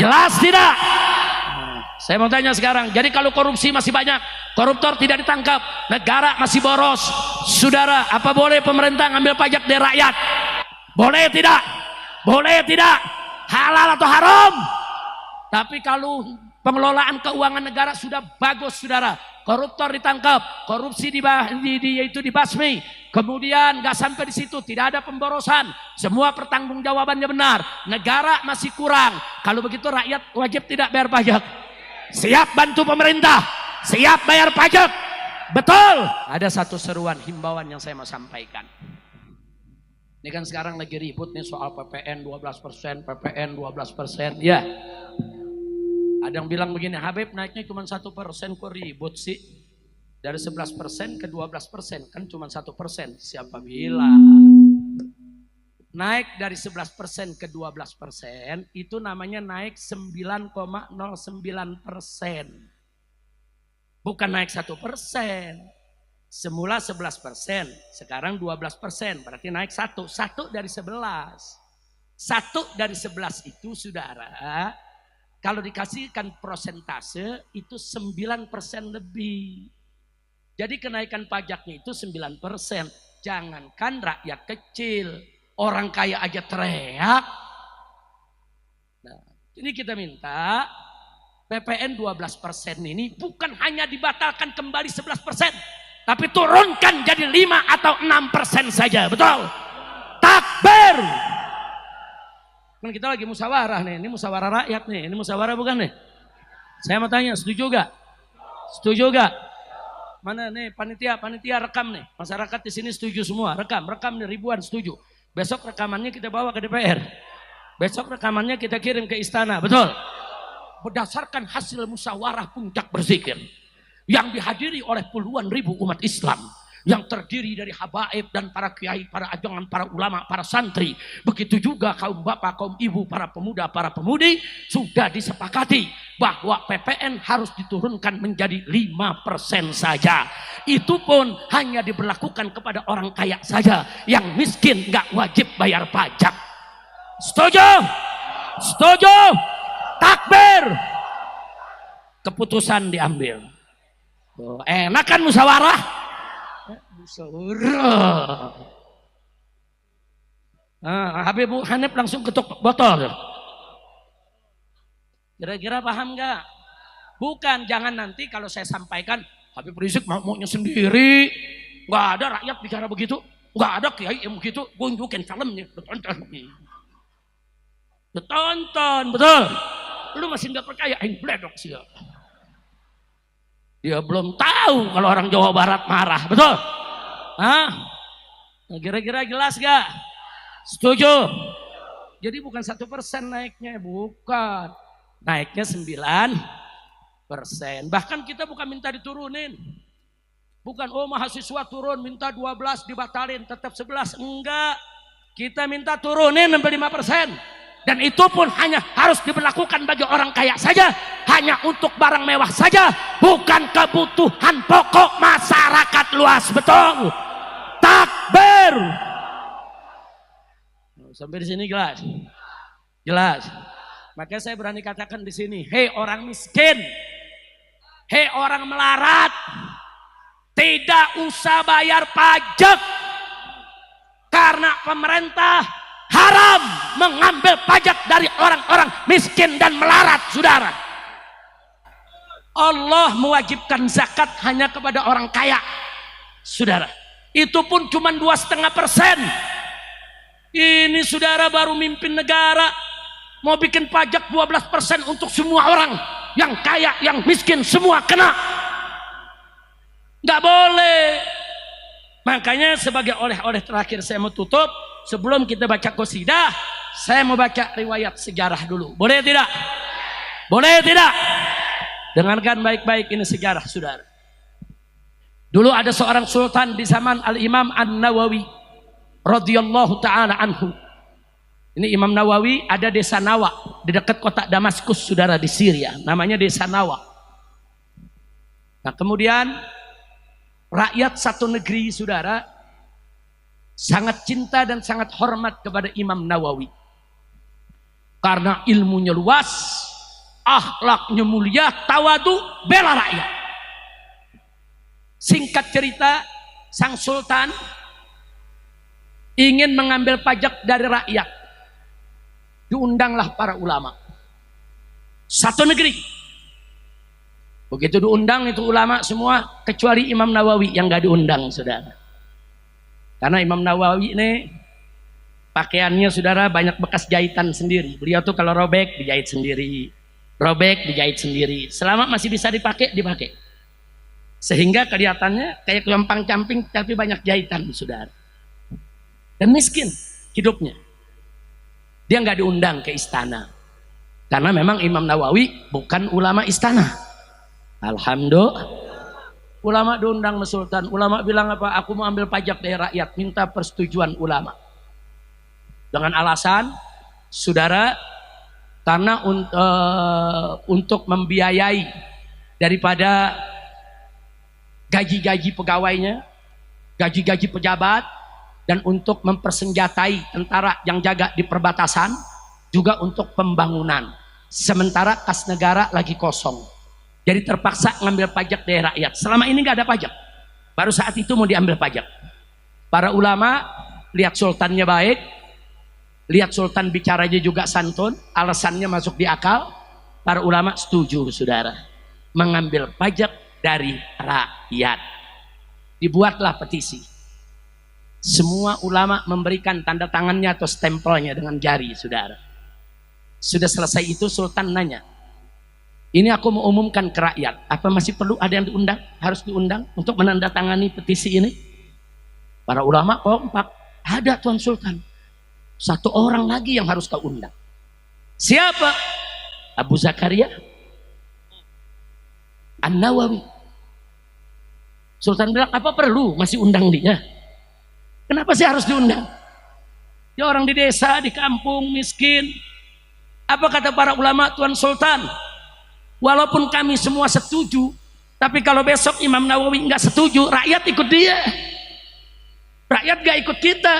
Jelas tidak? Saya mau tanya sekarang, jadi kalau korupsi masih banyak, koruptor tidak ditangkap, negara masih boros, saudara, apa boleh pemerintah ngambil pajak dari rakyat? Boleh tidak? Boleh tidak? Halal atau haram? Tapi kalau pengelolaan keuangan negara sudah bagus, saudara, koruptor ditangkap, korupsi itu dibasmi, kemudian nggak sampai di situ, tidak ada pemborosan, semua pertanggungjawabannya benar, negara masih kurang. Kalau begitu rakyat wajib tidak bayar pajak? Siap bantu pemerintah, siap bayar pajak, betul. Ada satu seruan himbauan yang saya mau sampaikan. Ini kan sekarang lagi ribut nih soal PPN 12%, PPN 12%. Ya, ada yang bilang begini, Habib naiknya cuma 1%, kok ribut sih? Dari 11% ke 12%, kan cuma 1%. Siapa bilang? Naik dari 11% ke 12%, itu namanya naik 9,09%. Bukan naik 1%. Semula 11%, sekarang 12%, berarti naik 1. 1 dari 11. 1 dari 11 itu, saudara, kalau dikasihkan persentase, itu 9% lebih. Jadi kenaikan pajaknya itu 9%. Jangankan rakyat kecil, orang kaya aja teriak. Nah, ini kita minta PPN 12% ini bukan hanya dibatalkan kembali 11%, tapi turunkan jadi 5 atau 6% saja, betul? Takbir. Kan kita lagi musyawarah nih, ini musyawarah rakyat nih, ini musyawarah bukan nih? Saya mau tanya, setuju gak? Setuju gak? Mana nih panitia rekam nih, masyarakat di sini setuju semua, rekam nih ribuan setuju. Besok rekamannya kita bawa ke DPR. Besok rekamannya kita kirim ke istana, betul? Berdasarkan hasil musyawarah puncak berzikir yang dihadiri oleh puluhan ribu umat Islam, yang terdiri dari habaib dan para kiai, para ajangan, para ulama, para santri, begitu juga kaum bapak, kaum ibu, para pemuda, para pemudi, sudah disepakati bahwa PPN harus diturunkan menjadi 5% saja. Itu pun hanya diberlakukan kepada orang kaya saja, yang miskin nggak wajib bayar pajak. Setuju? Setuju? Takbir. Keputusan diambil. Enak kan musyawarah? Musyawarah. Habib Hanif langsung ketuk botol. Kira-kira paham nggak? Bukan, jangan nanti kalau saya sampaikan Habib Rizik maunya sendiri, nggak ada rakyat bicara begitu, nggak ada kiai yang begitu. Gue unjukin filmnya, betonton, betul. Lu masih nggak percaya? Bledok sih. Dia belum tahu kalau orang Jawa Barat marah, betul? Hah? Nah, kira-kira jelas gak? Setuju? Jadi bukan 1% naiknya, bukan. Naiknya 9%. Bahkan kita bukan minta diturunin. Bukan, oh mahasiswa turun minta 12 dibatalin tetap 11. Enggak. Kita minta turunin sampai 5%. Dan itu pun hanya harus diberlakukan bagi orang kaya saja. Hanya untuk barang mewah saja. Bukan kebutuhan pokok masyarakat luas. Betul? Takbir. Sampai di sini jelas? Jelas. Makanya saya berani katakan di sini, hei orang miskin, hei orang melarat, tidak usah bayar pajak, karena pemerintah haram mengambil pajak dari orang-orang miskin dan melarat, saudara. Allah mewajibkan zakat hanya kepada orang kaya, saudara. Itu pun cuma 2,5%. Ini saudara baru mimpin negara, mau bikin pajak 12% untuk semua orang, yang kaya, yang miskin, semua kena. Nggak boleh. Makanya sebagai oleh-oleh terakhir saya mau tutup, sebelum kita baca qasidah, saya mau baca riwayat sejarah dulu. Boleh tidak? Boleh tidak? Dengarkan baik-baik, ini sejarah, saudara. Dulu ada seorang sultan di zaman Al-Imam An-Nawawi radhiyallahu ta'ala anhu. Ini Imam Nawawi ada desa Nawa di dekat kota Damaskus, saudara, di Syria. Namanya desa Nawa. Nah, kemudian rakyat satu negeri, saudara, sangat cinta dan sangat hormat kepada Imam Nawawi. Karena ilmunya luas, akhlaknya mulia, tawadu, bela rakyat. Singkat cerita, sang sultan ingin mengambil pajak dari rakyat. Diundanglah para ulama. Satu negeri. Begitu diundang itu ulama semua, kecuali Imam Nawawi yang gak diundang, saudara. Karena Imam Nawawi ini pakaiannya, saudara, banyak bekas jahitan sendiri. Beliau tuh kalau robek dijahit sendiri, robek dijahit sendiri. Selama masih bisa dipakai, dipakai. Sehingga kelihatannya kayak gampang camping tapi banyak jahitan, saudara. Dan miskin hidupnya. Dia nggak diundang ke istana. Karena memang Imam Nawawi bukan ulama istana. Alhamdulillah. Ulama diundang ke sultan. Ulama bilang apa? Aku mau ambil pajak dari rakyat. Minta persetujuan ulama. Dengan alasan, saudara, karena untuk membiayai daripada gaji-gaji pegawainya, gaji-gaji pejabat, dan untuk mempersenjatai tentara yang jaga di perbatasan, juga untuk pembangunan. Sementara kas negara lagi kosong. Jadi terpaksa ngambil pajak dari rakyat. Selama ini nggak ada pajak. Baru saat itu mau diambil pajak. Para ulama lihat sultannya baik, lihat sultan bicaranya juga santun, alasannya masuk di akal. Para ulama setuju, saudara, mengambil pajak dari rakyat. Dibuatlah petisi. Semua ulama memberikan tanda tangannya atau stempelnya dengan jari, saudara. Sudah selesai itu sultan nanya, ini aku mau umumkan ke rakyat, apa masih perlu ada yang diundang? Harus diundang untuk menandatangani petisi ini? Para ulama kompak, ada Tuan Sultan. Satu orang lagi yang harus kau undang. Siapa? Abu Zakaria An-Nawawi. Sultan bilang, apa perlu masih undang dia? Kenapa sih harus diundang? Dia orang di desa, di kampung, miskin. Apa kata para ulama, Tuan Sultan? Walaupun kami semua setuju, tapi kalau besok Imam Nawawi nggak setuju, rakyat ikut dia. Rakyat gak ikut kita.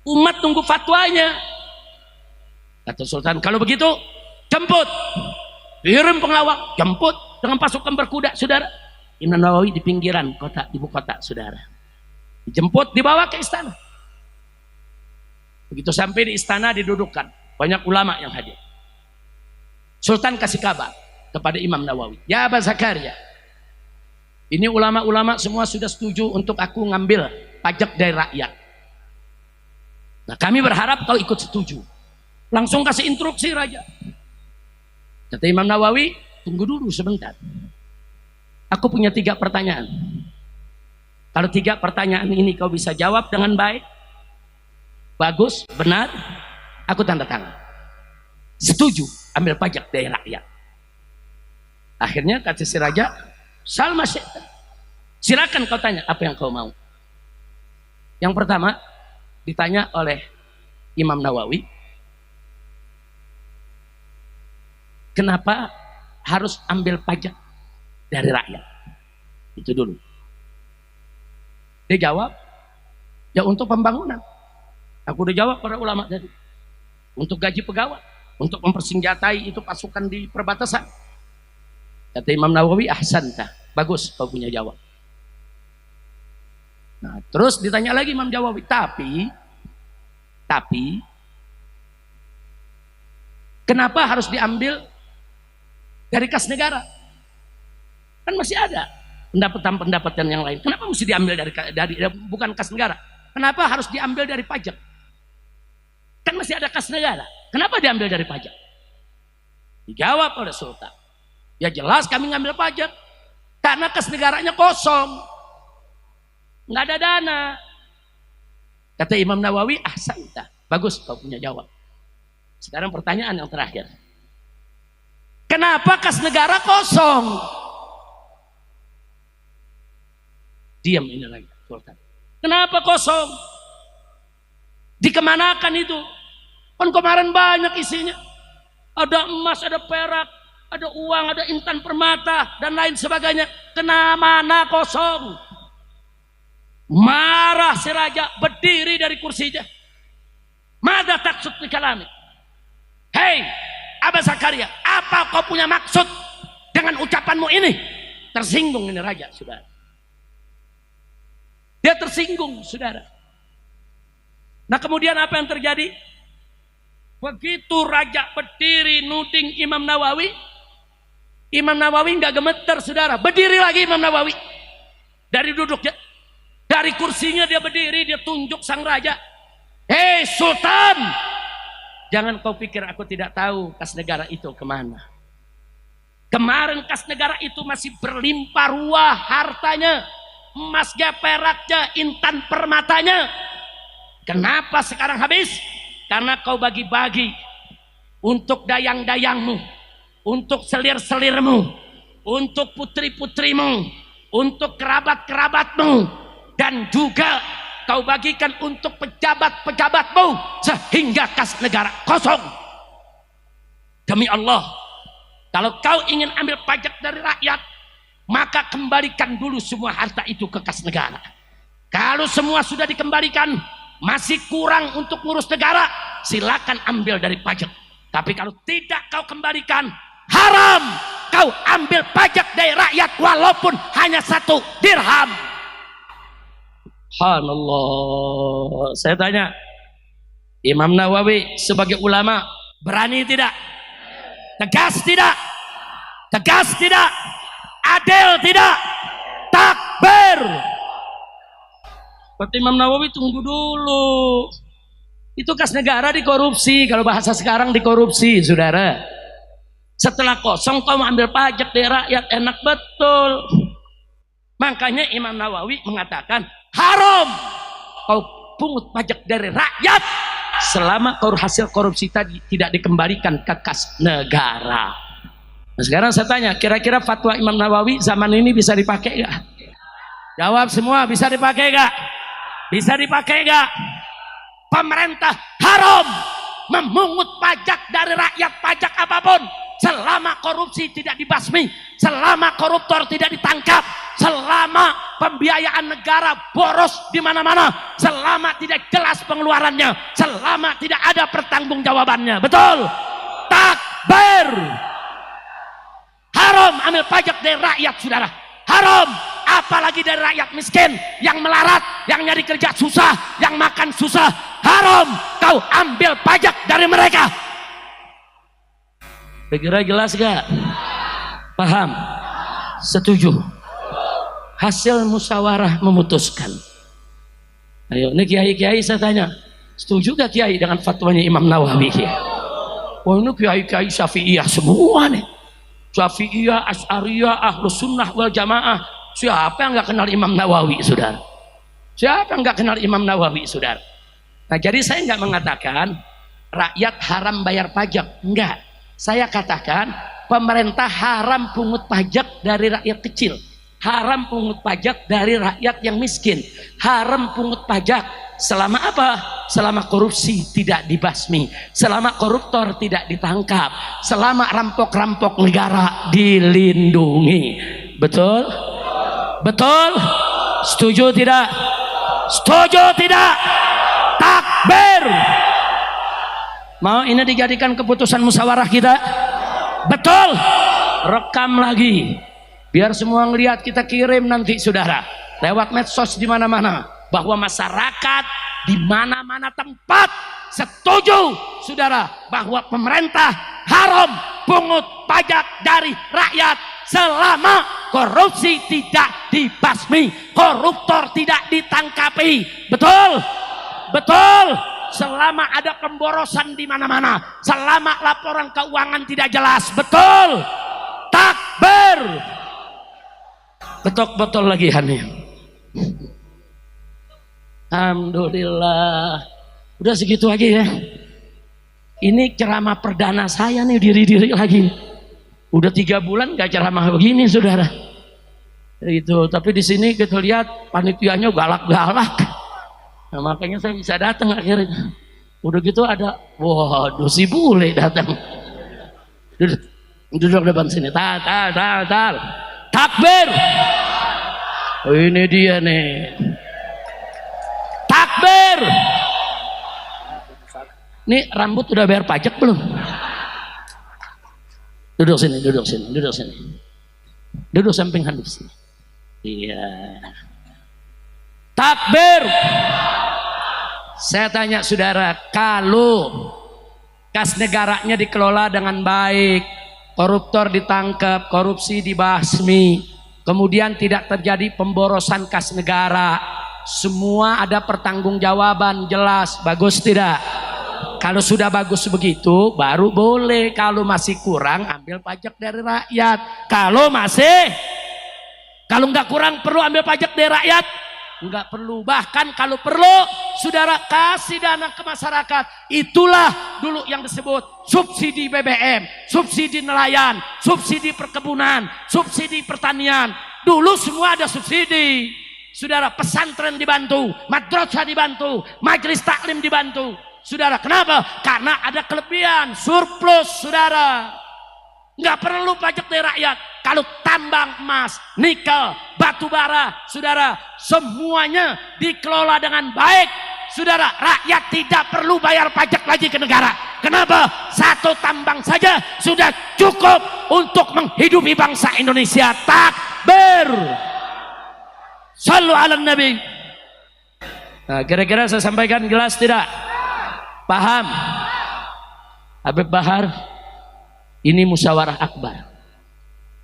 Umat tunggu fatwanya. Kata Sultan, kalau begitu jemput. Kirim pengawal, jemput dengan pasukan berkuda, saudara. Imam Nawawi di pinggiran kota, ibu kota, saudara. Dijemput, dibawa ke istana. Begitu sampai di istana didudukkan, banyak ulama yang hadir. Sultan kasih kabar kepada Imam Nawawi, ya Abu Zakaria, ini ulama-ulama semua sudah setuju untuk aku ngambil pajak dari rakyat. Nah, kami berharap kau ikut setuju. Langsung kasih instruksi raja. Kata Imam Nawawi, tunggu dulu sebentar. Aku punya 3 pertanyaan. Kalau 3 pertanyaan ini kau bisa jawab dengan baik, bagus, benar, aku tanda tangan. Setuju ambil pajak dari rakyat. Akhirnya kata si raja, Salma, silakan kau tanya apa yang kau mau. Yang pertama ditanya oleh Imam Nawawi, kenapa harus ambil pajak dari rakyat? Itu dulu. Dia jawab, ya untuk pembangunan. Aku udah jawab para ulama tadi. Untuk gaji pegawai, untuk mempersenjatai itu pasukan di perbatasan. Kata Imam Nawawi, ahsanta, bagus kau punya jawab. Nah, terus ditanya lagi Imam Nawawi, tapi kenapa harus diambil dari kas negara? Kan masih ada pendapatan yang lain. Kenapa mesti diambil dari bukan kas negara? Kenapa harus diambil dari pajak? Kan masih ada kas negara. Kenapa diambil dari pajak? Dijawab oleh Sultan, ya jelas kami ngambil pajak karena kas negaranya kosong, nggak ada dana. Kata Imam Nawawi, ahsanta, bagus kau punya jawab. Sekarang pertanyaan yang terakhir, kenapa kas negara kosong? Diam ini lagi Sultan. Kenapa kosong? Dikemanakan itu? Kan kemarin banyak isinya. Ada emas, ada perak, ada uang, ada intan permata, dan lain sebagainya. Kemana kosong? Marah si raja, berdiri dari kursinya. Mada taksud di kalami. Hei Abu Zakaria, Apa kau punya maksud dengan ucapanmu ini? Tersinggung ini raja, saudara. Dia tersinggung, saudara. Nah kemudian apa yang terjadi? Begitu raja berdiri nuding Imam Nawawi nggak gemeter, saudara. Berdiri lagi Imam Nawawi. Dari duduknya, dari kursinya dia berdiri, dia tunjuk sang raja. Hei Sultan, jangan kau pikir aku tidak tahu kas negara itu kemana. Kemarin kas negara itu masih berlimpah ruah hartanya, emasnya, peraknya, intan permatanya. Kenapa sekarang habis? Karena kau bagi-bagi untuk dayang-dayangmu, untuk selir-selirmu, untuk putri-putrimu, untuk kerabat-kerabatmu, dan juga kau bagikan untuk pejabat-pejabatmu, sehingga kas negara kosong. Demi Allah, kalau kau ingin ambil pajak dari rakyat, maka kembalikan dulu semua harta itu ke kas negara. Kalau semua sudah dikembalikan, masih kurang untuk ngurus negara, silakan ambil dari pajak. Tapi kalau tidak kau kembalikan, haram kau ambil pajak dari rakyat walaupun hanya 1 dirham. Subhanallah. Saya tanya, Imam Nawawi sebagai ulama berani tidak? Tegas tidak? Tegas tidak? Adil tidak? Takbir. Kata Imam Nawawi, tunggu dulu. Itu kas negara dikorupsi. Kalau bahasa sekarang dikorupsi, saudara. Setelah kosong kau ambil pajak dari rakyat, enak betul. Makanya Imam Nawawi mengatakan, haram kau pungut pajak dari rakyat selama hasil korupsi tadi tidak dikembalikan ke kas negara. Nah, sekarang saya tanya, kira-kira fatwa Imam Nawawi zaman ini bisa dipakai gak? Jawab semua, bisa dipakai gak? Bisa dipakai gak? Pemerintah haram memungut pajak dari rakyat, pajak apapun, selama korupsi tidak dibasmi, selama koruptor tidak ditangkap, selama pembiayaan negara boros di mana-mana, selama tidak jelas pengeluarannya, selama tidak ada pertanggungjawabannya. Betul? Takbir. Haram ambil pajak dari rakyat, saudara. Haram, apalagi dari rakyat miskin yang melarat, yang nyari kerja susah, yang makan susah. Haram kau ambil pajak dari mereka. Kira-kira jelas gak? Paham? Setuju? Hasil musyawarah memutuskan. Ayo, ini kiai-kiai saya tanya, setuju gak kiai dengan fatwanya Imam Nawawi? Wah, ini kiai-kiai Syafi'iyah semua nih. Syafi'iyah, Asy'ariyah, Ahlus Sunnah wal Jamaah. Siapa yang nggak kenal Imam Nawawi, saudara? Siapa yang nggak kenal Imam Nawawi, saudara? Nah, jadi saya nggak mengatakan rakyat haram bayar pajak, enggak. Saya katakan pemerintah haram pungut pajak dari rakyat kecil, haram pungut pajak dari rakyat yang miskin, haram pungut pajak selama apa? Selama korupsi tidak dibasmi, selama koruptor tidak ditangkap, selama rampok-rampok negara dilindungi. Betul? Betul? Setuju tidak? Setuju tidak? Takbir. Mau ini dijadikan keputusan musyawarah kita? Betul? Rekam lagi biar semua ngelihat, kita kirim nanti, saudara, lewat medsos di mana-mana, bahwa masyarakat di mana-mana tempat setuju, saudara, bahwa pemerintah haram pungut pajak dari rakyat selama korupsi tidak dibasmi, koruptor tidak ditangkapi. Betul? Betul? Selama ada pemborosan di mana-mana, selama laporan keuangan tidak jelas. Betul? Takbir. Betul-betul lagi Hani. Alhamdulillah. Udah segitu aja ya. Ini ceramah perdana saya nih, diri-diri lagi. Udah 3 bulan gak ceramah begini, saudara. Itu, tapi di sini kita lihat panitianya galak-galak. Nah, makanya saya bisa datang akhirnya. Udah gitu ada, waduh si bule datang. Duduk depan sini. Tar. Takbir. Oh, ini dia nih. Takbir. Nih rambut udah bayar pajak belum? Duduk sini, duduk sini, duduk sini. Duduk samping Hanif sini. Iya. Takbir. Saya tanya saudara, kalau kas negaranya dikelola dengan baik, koruptor ditangkap, korupsi dibasmi, kemudian tidak terjadi pemborosan kas negara, semua ada pertanggungjawaban jelas, bagus tidak? Kalau sudah bagus begitu baru boleh. Kalau masih kurang ambil pajak dari rakyat. Kalau nggak kurang perlu ambil pajak dari rakyat, nggak perlu. Bahkan kalau perlu saudara kasih dana ke masyarakat. Itulah dulu yang disebut subsidi BBM, subsidi nelayan, subsidi perkebunan, subsidi pertanian. Dulu semua ada subsidi. Saudara, pesantren dibantu, madrasah dibantu, majelis taklim dibantu. Saudara, kenapa? Karena ada kelebihan, surplus, saudara. Nggak perlu pajak dari rakyat. Kalau tambang emas, nikel, batu bara, saudara, semuanya dikelola dengan baik. Saudara, rakyat tidak perlu bayar pajak lagi ke negara. Kenapa? Satu tambang saja sudah cukup untuk menghidupi bangsa Indonesia. Takbir. Shallu ala Nabi. Nah, kira-kira saya sampaikan jelas tidak? Paham? Habib Bahar, ini musyawarah akbar.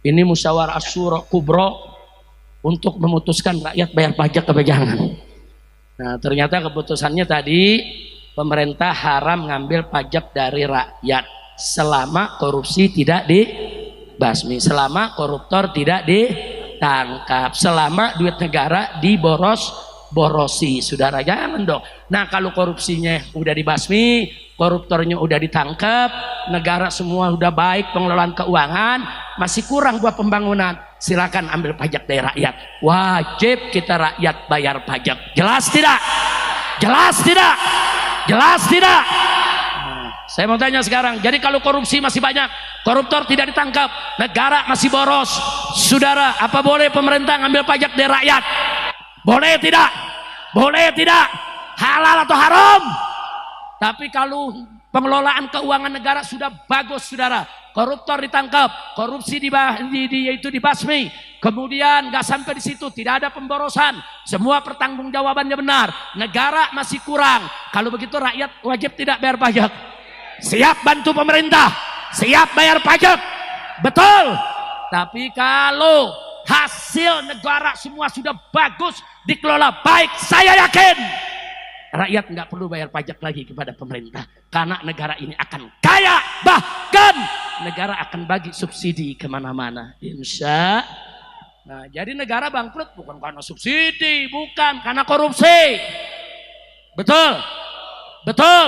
Ini musyawarah asyura kubro untuk memutuskan rakyat bayar pajak apa jangan. Nah, ternyata keputusannya tadi pemerintah haram ngambil pajak dari rakyat selama korupsi tidak dibasmi, selama koruptor tidak ditangkap, selama duit negara borosi. Saudara, jangan dong. Nah, kalau korupsinya udah dibasmi, koruptornya udah ditangkap, negara semua udah baik pengelolaan keuangan, masih kurang buat pembangunan, silakan ambil pajak dari rakyat. Wajib kita rakyat bayar pajak. Jelas tidak? Jelas tidak? Jelas tidak? Nah, saya mau tanya sekarang, jadi kalau korupsi masih banyak, koruptor tidak ditangkap, negara masih boros, saudara, apa boleh pemerintah ngambil pajak dari rakyat? Boleh tidak? Boleh tidak? Halal atau haram? Tapi kalau pengelolaan keuangan negara sudah bagus, saudara, koruptor ditangkap, korupsi itu dibasmi, kemudian nggak sampai di situ, tidak ada pemborosan, semua pertanggungjawabannya benar, negara masih kurang. Kalau begitu rakyat wajib tidak bayar pajak. Siap bantu pemerintah, siap bayar pajak, betul. Tapi kalau hasil negara semua sudah bagus, dikelola baik, saya yakin rakyat nggak perlu bayar pajak lagi kepada pemerintah, karena negara ini akan kaya, bahkan negara akan bagi subsidi kemana-mana, insya. Nah, jadi negara bangkrut bukan karena subsidi, bukan karena korupsi, betul, betul.